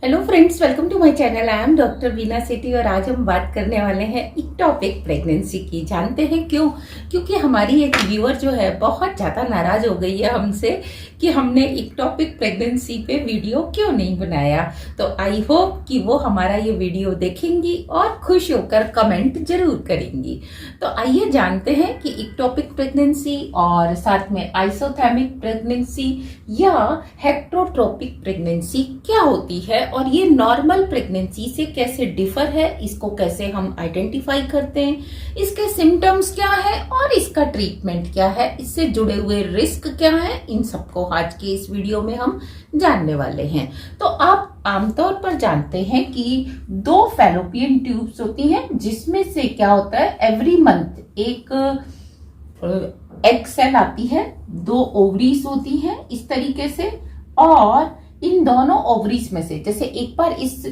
Hello friends, welcome to my channel. I am doctor Veena Sethi और आज हम बात करने वाले हैं इक्टोपिक प्रेगनेंसी की। जानते हैं क्यों? क्योंकि हमारी एक व्यूअर जो है बहुत ज़्यादा नाराज हो गई है हमसे कि हमने इक्टोपिक प्रेगनेंसी पे वीडियो क्यों नहीं बनाया। तो आई होप कि वो हमारा ये वीडियो देखेंगी और खुश होकर कमेंट जरूर करेंगी। तो आइए जानते हैं कि इक्टोपिक प्रेगनेंसी और साथ में आइसोथैमिक प्रेगनेंसी या हेटेरोट्रोपिक प्रेगनेंसी क्या होती है और ये नॉर्मल प्रेगनेंसी से कैसे डिफर है, इसको कैसे हम आइडेंटिफाई करते हैं, इसके सिम्टम्स क्या है और इसका ट्रीटमेंट क्या है, इससे जुड़े हुए रिस्क क्या है, इन सबको आज के इस वीडियो में हम जानने वाले हैं। तो आप आमतौर पर जानते हैं कि 2 फैलोपियन ट्यूब्स होती हैं, जिसमें से क्या होता है एवरी मंथ एक एग सेल आती है, 2 ओवरीज होती हैं इस तरीके से, और इन दोनों ओवरीज में से जैसे एक बार इस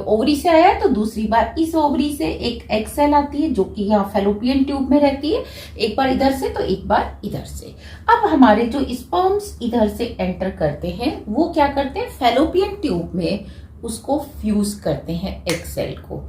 ओवरी से आया तो दूसरी बार इस ओवरी से एक एग सेल आती है जो कि यहाँ फैलोपियन ट्यूब में रहती है, एक बार इधर से तो एक बार इधर से। अब हमारे जो स्पर्म्स इधर से एंटर करते हैं वो क्या करते हैं, फैलोपियन ट्यूब में उसको फ्यूज करते हैं एग सेल को।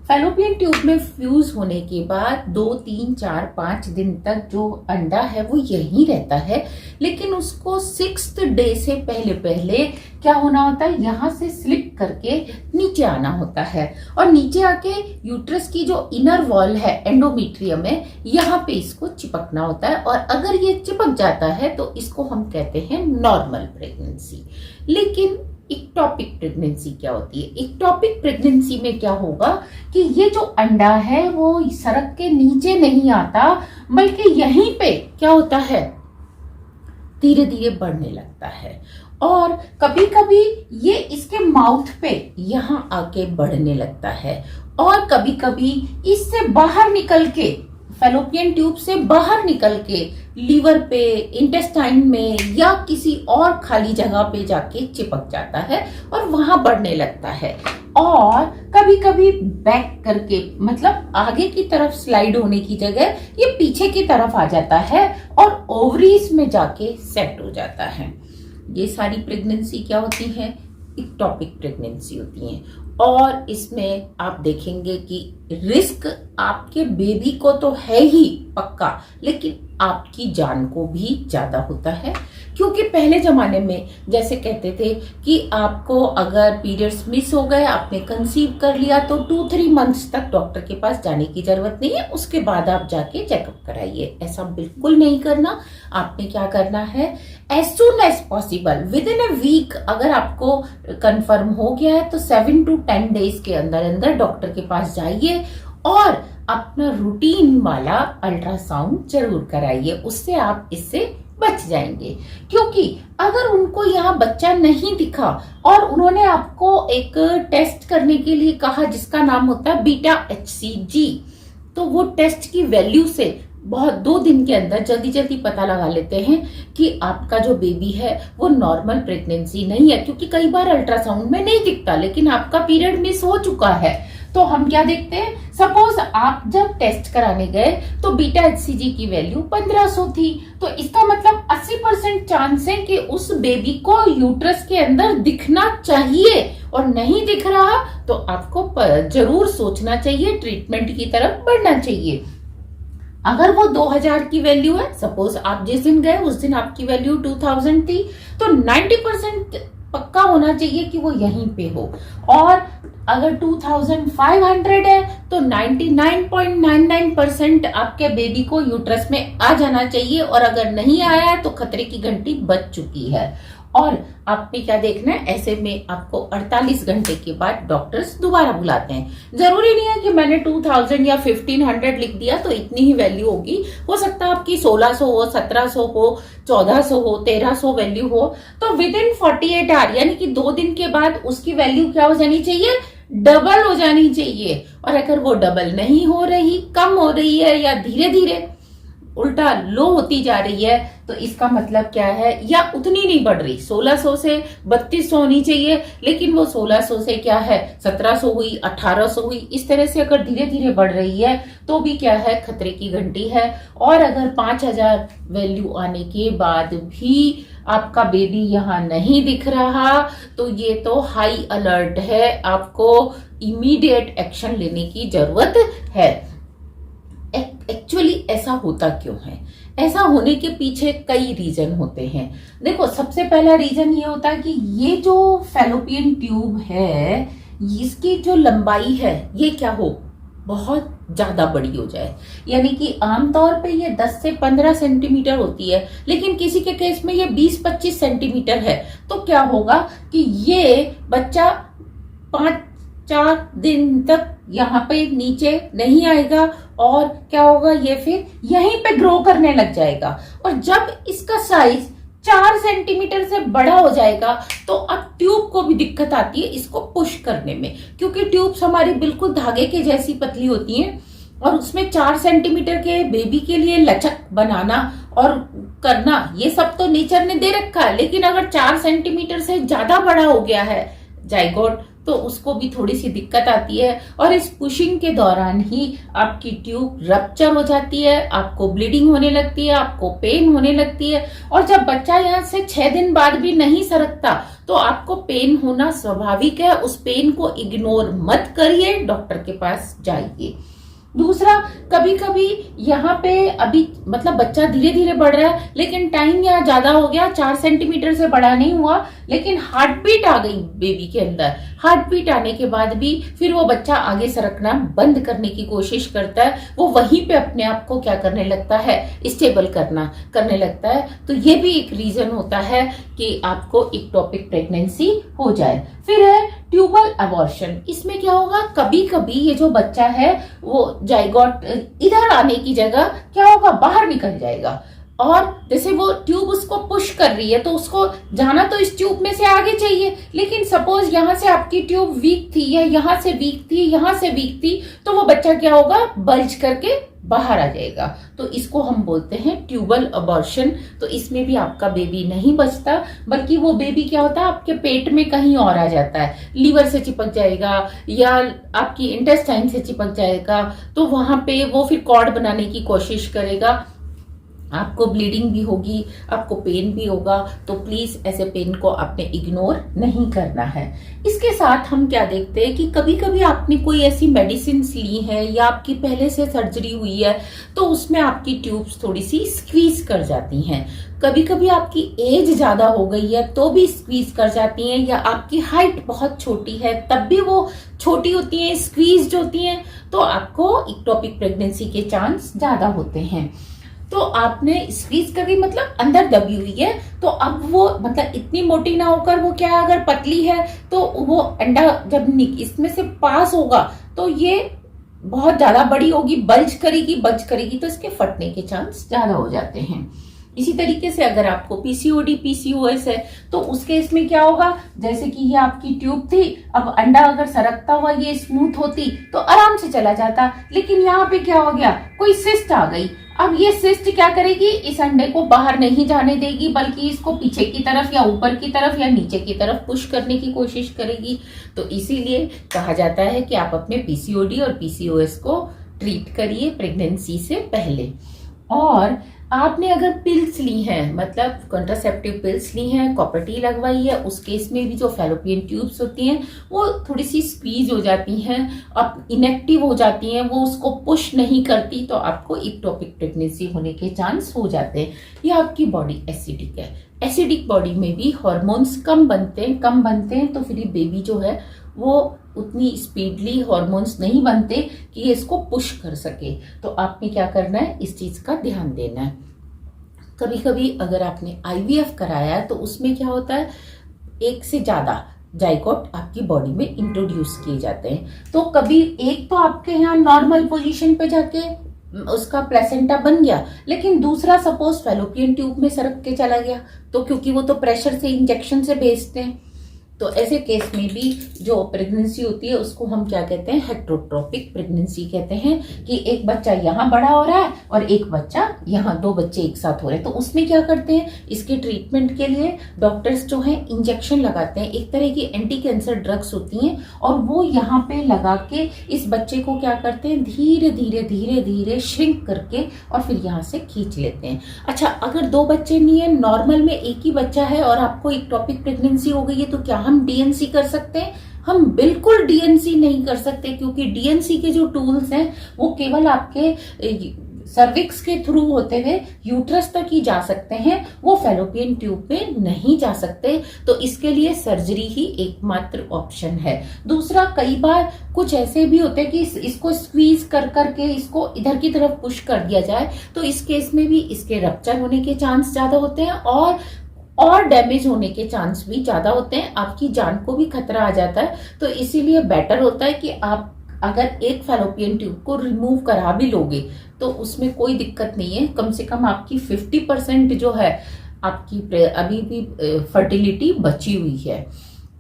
फैलोपियन ट्यूब में फ्यूज होने के बाद 2, 3, 4, 5 दिन तक जो अंडा है वो यहीं रहता है, लेकिन उसको 6th डे से पहले क्या होना होता है, यहाँ से स्लिप करके नीचे आना होता है और नीचे आके यूट्रस की जो इनर वॉल है एंडोमेट्रियम में, यहाँ पे इसको चिपकना होता है और अगर ये चिपक जाता है तो इसको हम कहते हैं नॉर्मल प्रेगनेंसी। लेकिन इक्टोपिक प्रेगनेंसी क्या होती है? इक्टोपिक प्रेगनेंसी में क्या होगा कि ये जो अंडा है वो सड़क के नीचे नहीं आता, बल्कि यहीं पे क्या होता है, धीरे धीरे बढ़ने लगता है और कभी कभी ये इसके माउथ पे यहाँ आके बढ़ने लगता है और कभी कभी इससे बाहर निकल के, फैलोपियन ट्यूब से बाहर निकल के लीवर पे, इंटेस्टाइन में या किसी और खाली जगह पे जाके चिपक जाता है और वहां बढ़ने लगता है। और कभी कभी बैक करके, मतलब आगे की तरफ स्लाइड होने की जगह ये पीछे की तरफ आ जाता है और ओवरीज में जाके सेट हो जाता है। ये सारी प्रेगनेंसी क्या होती है, इक्टोपिक प्रेगनेंसी होती हैं। और इसमें आप देखेंगे कि रिस्क आपके बेबी को तो है ही पक्का, लेकिन आपकी जान को भी ज्यादा होता है। क्योंकि पहले जमाने में जैसे कहते थे कि आपको अगर पीरियड्स मिस हो गए, आपने कंसीव कर लिया तो 2-3 मंथ्स तक डॉक्टर के पास जाने की जरूरत नहीं है, उसके बाद आप जाके चेकअप कराइए। ऐसा बिल्कुल नहीं करना। आपने क्या करना है, as soon as possible, within a week अगर आपको कंफर्म हो गया है तो 7 to 10 डेज के अंदर अंदर डॉक्टर के पास जाइए और अपना रूटीन वाला अल्ट्रासाउंड जरूर कराइए। उससे आप इससे बच जाएंगे। क्योंकि अगर उनको यहाँ बच्चा नहीं दिखा और उन्होंने आपको एक टेस्ट करने के लिए कहा जिसका नाम होता है बीटा HCG, तो वो टेस्ट की वैल्यू से बहुत 2 दिन के अंदर जल्दी जल्दी पता लगा लेते हैं कि आपका जो बेबी है वो नॉर्मल प्रेगनेंसी नहीं है। क्योंकि कई बार अल्ट्रासाउंड में नहीं दिखता लेकिन आपका पीरियड मिस हो चुका है, तो हम क्या देखते हैं, सपोज आप जब टेस्ट कराने गए तो बीटा HCG की वैल्यू 1500 थी, तो इसका मतलब 80% चांस है कि उस बेबी को यूट्रस के अंदर दिखना चाहिए और नहीं दिख रहा तो आपको जरूर सोचना चाहिए, ट्रीटमेंट की तरफ बढ़ना चाहिए। अगर वो 2000 की वैल्यू है, सपोज आप जिस दिन गए उस दिन आपकी वैल्यू 2000 थी, तो 90% पक्का होना चाहिए कि वो यहीं पे हो। और अगर 2500 है तो 99.99% आपके बेबी को यूट्रस में आ जाना चाहिए और अगर नहीं आया है तो खतरे की घंटी बज चुकी है। और आपने क्या देखना है, ऐसे में आपको 48 घंटे के बाद डॉक्टर्स दोबारा बुलाते हैं। जरूरी नहीं है कि मैंने 2000 या 1500 लिख दिया तो इतनी ही वैल्यू होगी, हो सकता है आपकी 1600 हो, 1700 हो, 1400 हो, 1300 वैल्यू हो। तो विद इन 48 आवर यानी कि 2 दिन के बाद उसकी वैल्यू क्या हो जानी चाहिए, डबल हो जानी चाहिए। और अगर वो डबल नहीं हो रही, कम हो रही है या धीरे धीरे उल्टा लो होती जा रही है, तो इसका मतलब क्या है, या उतनी नहीं बढ़ रही, 1600 से 3200 होनी चाहिए, लेकिन वो 1600 से क्या है 1700 हुई, 1800 हुई, इस तरह से अगर धीरे धीरे बढ़ रही है तो भी क्या है, खतरे की घंटी है। और अगर 5000 वैल्यू आने के बाद भी आपका बेबी यहाँ नहीं दिख रहा, तो ये तो हाई अलर्ट है, आपको इमीडिएट एक्शन लेने की जरूरत है। एक्चुअली ऐसा होता क्यों है? ऐसा होने के पीछे कई रीजन होते हैं। देखो, सबसे पहला रीजन ये होता है कि ये जो फैलोपियन ट्यूब है, इसकी जो लंबाई है ये क्या हो, बहुत ज्यादा बड़ी हो जाए। यानी कि आमतौर पे ये 10 से 15 सेंटीमीटर होती है, लेकिन किसी के केस में ये 20-25 सेंटीमीटर है। तो क्या होगा कि ये बच्चा 5-4 दिन तक यहाँ पे नीचे नहीं आएगा, और क्या होगा, ये फिर यहीं पे ग्रो करने लग जाएगा। और जब इसका साइज 4 सेंटीमीटर से बड़ा हो जाएगा, तो अब ट्यूब को भी दिक्कत आती है इसको पुश करने में, क्योंकि ट्यूब्स हमारी बिल्कुल धागे के जैसी पतली होती हैं, और उसमें 4 सेंटीमीटर के बेबी के लिए लचक बनाना और करना, ये सब तो नेचर ने दे रखा है। लेकिन अगर 4 सेंटीमीटर से ज्यादा बड़ा हो गया है जाइगोट, तो उसको भी थोड़ी सी दिक्कत आती है, और इस पुशिंग के दौरान ही आपकी ट्यूब रप्चर हो जाती है, आपको ब्लीडिंग होने लगती है, आपको पेन होने लगती है। और जब बच्चा यहाँ से 6 दिन बाद भी नहीं सरकता, तो आपको पेन होना स्वाभाविक है। उस पेन को इग्नोर मत करिए, डॉक्टर के पास जाइए। दूसरा, कभी कभी यहाँ पे अभी मतलब बच्चा धीरे धीरे बढ़ रहा है, लेकिन टाइम यहाँ ज्यादा हो गया, 4 सेंटीमीटर से बड़ा नहीं हुआ, लेकिन हार्ट बीट आ गई बेबी के अंदर। हार्ट बीट आने के बाद भी फिर वो बच्चा आगे सरकना बंद करने की कोशिश करता है, वो वहीं पे अपने आप को क्या करने लगता है, स्टेबल करने लगता है। तो ये भी एक रीजन होता है कि आपको इक्टोपिक प्रेगनेंसी हो जाए। फिर है ट्यूबल अबॉर्शन। इसमें क्या होगा, कभी कभी ये जो बच्चा है वो जाइगोट इधर आने की जगह क्या होगा, बाहर निकल जाएगा, और जैसे वो ट्यूब उसको पुश कर रही है, तो उसको जाना तो इस ट्यूब में से आगे चाहिए, लेकिन सपोज यहाँ से आपकी ट्यूब वीक थी, या यहाँ से वीक थी, यहाँ से वीक थी, तो वो बच्चा क्या होगा, बल्ज करके बाहर आ जाएगा। तो इसको हम बोलते हैं ट्यूबल अबॉर्शन। तो इसमें भी आपका बेबी नहीं बचता, बल्कि वो बेबी क्या होता है, आपके पेट में कहीं और आ जाता है, लीवर से चिपक जाएगा या आपकी इंटेस्टाइन से चिपक जाएगा, तो वहां पे वो फिर कॉर्ड बनाने की कोशिश करेगा, आपको ब्लीडिंग भी होगी, आपको पेन भी होगा। तो प्लीज ऐसे पेन को आपने इग्नोर नहीं करना है। इसके साथ हम क्या देखते हैं कि कभी कभी आपने कोई ऐसी मेडिसिन ली है, या आपकी पहले से सर्जरी हुई है, तो उसमें आपकी ट्यूब्स थोड़ी सी स्क्वीज कर जाती हैं। कभी कभी आपकी एज ज्यादा हो गई है तो भी स्क्वीज कर जाती हैं, या आपकी हाइट बहुत छोटी है तब भी वो छोटी होती हैं, स्क्वीज होती हैं, तो आपको इक्टोपिक प्रेगनेंसी के चांस ज्यादा होते हैं। तो आपने स्क्वीज कर रही, मतलब अंदर दबी हुई है, तो अब वो मतलब इतनी मोटी ना होकर वो क्या, अगर पतली है तो वो अंडा जब इसमें से पास होगा तो ये बहुत ज्यादा बड़ी होगी, बल्ज करेगी, तो इसके फटने के चांस ज्यादा हो जाते हैं। इसी तरीके से अगर आपको पीसीओडी पीसीओएस है, तो उस केस में क्या होगा, जैसे कि ये आपकी ट्यूब थी, अब अंडा अगर सरकता हुआ ये स्मूथ होती तो आराम से चला जाता, लेकिन यहाँ पे क्या हो गया, कोई सिस्ट आ गई। अब ये सिस्ट क्या करेगी, इस अंडे को बाहर नहीं जाने देगी, बल्कि इसको पीछे की तरफ या ऊपर की तरफ या नीचे की तरफ पुश करने की कोशिश करेगी। तो इसीलिए कहा जाता है कि आप अपने पीसीओडी और पीसीओएस को ट्रीट करिए प्रेगनेंसी से पहले। और आपने अगर पिल्स ली हैं, मतलब कॉन्ट्रासेप्टिव पिल्स ली हैं, कॉपर टी लगवाई है, उस केस में भी जो फैलोपियन ट्यूब्स होती हैं वो थोड़ी सी स्क्वीज हो जाती हैं, अब इनएक्टिव हो जाती हैं, वो उसको पुश नहीं करती, तो आपको इक्टोपिक प्रेगनेंसी होने के चांस हो जाते हैं। या आपकी बॉडी एसिडिक है, एसिडिक बॉडी में भी हार्मोन्स कम बनते हैं, तो फिर बेबी जो है वो उतनी स्पीडली हार्मोन्स नहीं बनते कि ये इसको पुश कर सके। तो आपने क्या करना है, इस चीज का ध्यान देना है। कभी कभी अगर आपने आईवीएफ कराया है, तो उसमें क्या होता है, एक से ज्यादा जाइगोट आपकी बॉडी में इंट्रोड्यूस किए जाते हैं। तो कभी एक तो आपके यहाँ नॉर्मल पोजीशन पे जाके उसका प्लेसेंटा बन गया, लेकिन दूसरा सपोज फैलोपियन ट्यूब में सरक के चला गया, तो क्योंकि वो तो प्रेशर से इंजेक्शन से भेजते हैं, तो ऐसे केस में भी जो प्रेगनेंसी होती है उसको हम क्या कहते हैं, हेटेरोट्रोपिक प्रेगनेंसी कहते हैं, कि एक बच्चा यहाँ बड़ा हो रहा है और एक बच्चा यहाँ, दो बच्चे एक साथ हो रहे हैं। तो उसमें क्या करते हैं, इसके ट्रीटमेंट के लिए डॉक्टर्स जो है इंजेक्शन लगाते हैं, एक तरह की एंटी कैंसर ड्रग्स होती हैं, और वो यहाँ पे लगा के इस बच्चे को क्या करते हैं, धीरे धीरे धीरे धीरे श्रिंक करके और फिर यहाँ से खींच लेते हैं। अच्छा, अगर दो बच्चे नहीं है, नॉर्मल में एक ही बच्चा है और आपको इक्टोपिक प्रेगनेंसी हो गई है, तो क्या हम डीएनसी कर सकते हैं? हम बिल्कुल डीएनसी नहीं कर सकते, क्योंकि डीएनसी के जो टूल्स हैं वो केवल आपके सर्विक्स के थ्रू होते हुए यूट्रस तक ही जा सकते हैं, वो फैलोपियन ट्यूब में नहीं जा सकते। तो इसके लिए सर्जरी ही एकमात्र ऑप्शन है। दूसरा, कई बार कुछ ऐसे भी होते हैं कि इसको स्क्वीज कर करके इसको इधर की तरफ पुश कर दिया जाए, तो इस केस में भी इसके रप्चर होने के चांस ज्यादा होते हैं और डैमेज होने के चांस भी ज्यादा होते हैं, आपकी जान को भी खतरा आ जाता है। तो इसीलिए बेटर होता है कि आप अगर एक फैलोपियन ट्यूब को रिमूव करा भी लोगे तो उसमें कोई दिक्कत नहीं है, कम से कम आपकी 50% जो है आपकी अभी भी फर्टिलिटी बची हुई है।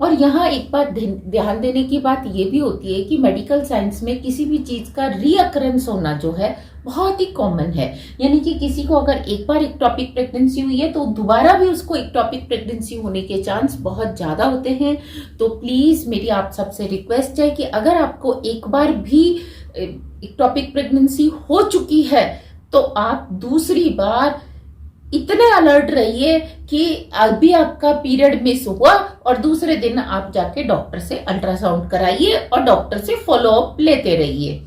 और यहाँ एक बात ध्यान देने की बात ये भी होती है कि मेडिकल साइंस में किसी भी चीज का रीअकरेंस होना जो है बहुत ही कॉमन है, यानी कि किसी को अगर एक बार इक्टोपिक प्रेगनेंसी हुई है तो दोबारा भी उसको इक्टोपिक प्रेगनेंसी होने के चांस बहुत ज्यादा होते हैं। तो प्लीज मेरी आप सबसे रिक्वेस्ट है कि अगर आपको एक बार भी इक्टोपिक प्रेगनेंसी हो चुकी है तो आप दूसरी बार इतने अलर्ट रहिए कि अभी आपका पीरियड मिस हुआ और दूसरे दिन आप जाके डॉक्टर से अल्ट्रासाउंड कराइए और डॉक्टर से फॉलो अप लेते रहिए।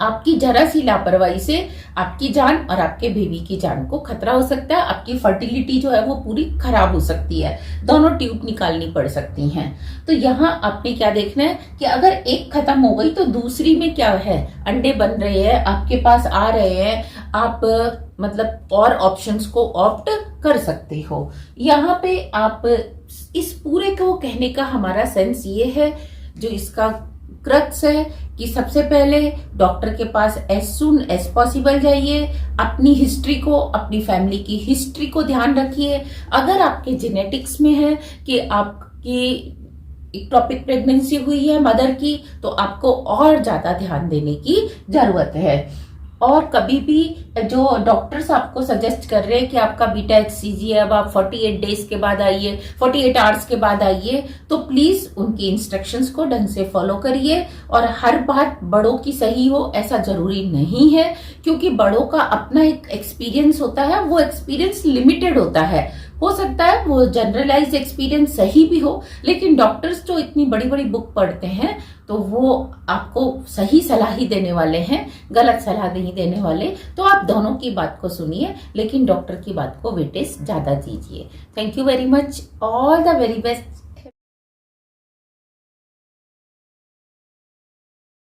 आपकी जरा सी लापरवाही से आपकी जान और आपके बेबी की जान को खतरा हो सकता है, आपकी फर्टिलिटी जो है वो पूरी खराब हो सकती है, दोनों ट्यूब निकालनी पड़ सकती हैं। तो यहाँ आपने क्या देखना है कि अगर एक खत्म हो गई तो दूसरी में क्या है, अंडे बन रहे हैं, आपके पास आ रहे हैं, आप मतलब और ऑप्शंस को ऑप्ट कर सकते हो। यहाँ पे आप इस पूरे को कहने का हमारा सेंस ये है, जो इसका क्रक्स है, कि सबसे पहले डॉक्टर के पास एज सून एज पॉसिबल जाइए, अपनी हिस्ट्री को, अपनी फैमिली की हिस्ट्री को ध्यान रखिए। अगर आपके जेनेटिक्स में है कि आपकी इक्टोपिक प्रेगनेंसी हुई है मदर की, तो आपको और ज्यादा ध्यान देने की जरूरत है। और कभी भी जो डॉक्टर्स आपको सजेस्ट कर रहे हैं कि आपका बीटा HCG है, अब आप 48 डेज के बाद आइए, 48 आवर्स के बाद आइए, तो प्लीज उनकी इंस्ट्रक्शंस को ढंग से फॉलो करिए। और हर बात बड़ों की सही हो ऐसा जरूरी नहीं है, क्योंकि बड़ों का अपना एक एक्सपीरियंस होता है, वो एक्सपीरियंस लिमिटेड होता है। हो सकता है वो जनरलाइज एक्सपीरियंस सही भी हो, लेकिन डॉक्टर्स जो इतनी बड़ी बड़ी बुक पढ़ते हैं तो वो आपको सही सलाह ही देने वाले हैं, गलत सलाह नहीं देने वाले। तो आप दोनों की बात को सुनिए, लेकिन डॉक्टर की बात को वेटेज ज्यादा दीजिए। Thank you very much, all the very best.